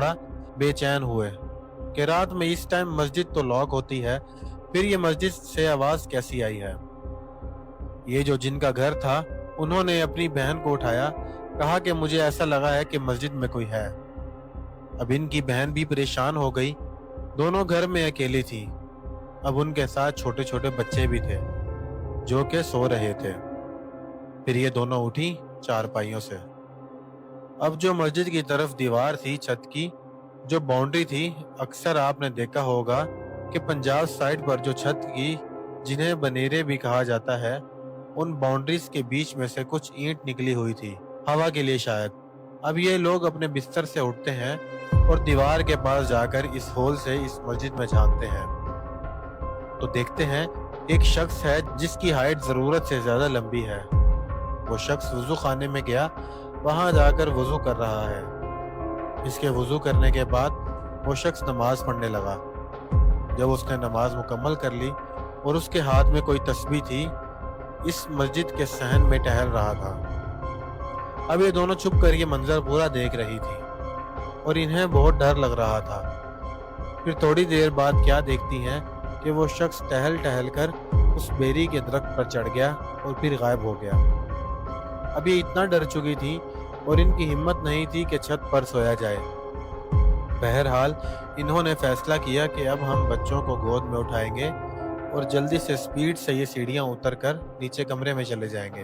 बड़ा बेचैन हुए कि रात में इस टाइम मस्जिद तो लॉक होती है, फिर ये मस्जिद से आवाज कैसी आई है। ये जो जिनका घर था, उन्होंने अपनी बहन को उठाया, कहा कि मुझे ऐसा लगा है कि मस्जिद में कोई है। अब इनकी बहन भी परेशान हो गई, दोनों घर में अकेली थी। अब उनके साथ छोटे छोटे बच्चे भी थे जो कि सो रहे थे। फिर ये दोनों उठी चारपाइयों से। अब जो मस्जिद की तरफ दीवार थी छत की, जो बाउंड्री थी, अक्सर आपने देखा होगा कि पंजाब साइड पर जो छत की, जिन्हें बनेरे भी कहा जाता है, उन बाउंड्रीज के बीच में से कुछ ईंट निकली हुई थी, हवा के लिए शायद। अब ये लोग अपने बिस्तर से उठते हैं और दीवार के पास जाकर इस होल से इस मस्जिद में झांकते हैं, तो देखते हैं एक शख्स है जिसकी हाइट जरूरत से ज्यादा लंबी है। वो शख्स वजू खाने में गया, वहां जाकर वजू कर रहा है। इसके वजू करने के बाद वो शख्स नमाज पढ़ने लगा। जब उसने नमाज मुकम्मल कर ली और उसके हाथ में कोई तस्बीह थी, इस मस्जिद के सहन में टहल रहा था। अब ये दोनों छुप कर ये मंजर पूरा देख रही थी और इन्हें बहुत डर लग रहा था। फिर थोड़ी देर बाद क्या देखती हैं कि वो शख्स टहल टहल कर उस बेरी के दरख्त पर चढ़ गया और फिर गायब हो गया। अब ये इतना डर चुकी थी और इनकी हिम्मत नहीं थी कि छत पर सोया जाए। बहरहाल इन्होंने फैसला किया कि अब हम बच्चों को गोद में उठाएंगे और जल्दी से स्पीड से ये सीढ़ियां उतर कर नीचे कमरे में चले जाएंगे।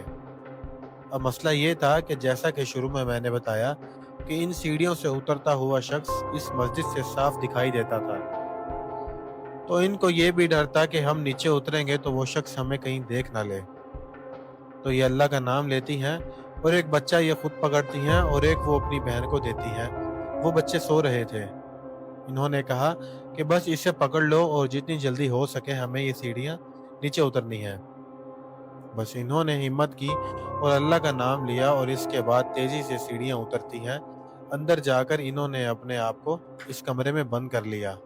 अब मसला ये था कि जैसा कि शुरू में मैंने बताया कि इन सीढ़ियों से उतरता हुआ शख्स इस मस्जिद से साफ दिखाई देता था, तो इनको ये भी डर था कि हम नीचे उतरेंगे तो वो शख्स हमें कहीं देख ना ले। तो ये अल्लाह का नाम लेती हैं और एक बच्चा ये खुद पकड़ती हैं और एक वो अपनी बहन को देती हैं। वो बच्चे सो रहे थे। इन्होंने कहा कि बस इसे पकड़ लो और जितनी जल्दी हो सके हमें ये सीढ़ियां नीचे उतरनी है। बस इन्होंने हिम्मत की और अल्लाह का नाम लिया और इसके बाद तेजी से सीढ़ियां उतरती हैं। अंदर जाकर इन्होंने अपने आप को इस कमरे में बंद कर लिया।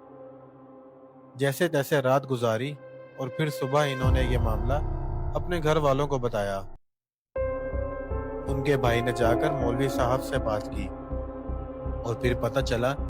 जैसे तैसे रात गुजारी और फिर सुबह इन्होंने ये मामला अपने घर वालों को बताया। उनके भाई ने जाकर मौलवी साहब से बात की और फिर पता चला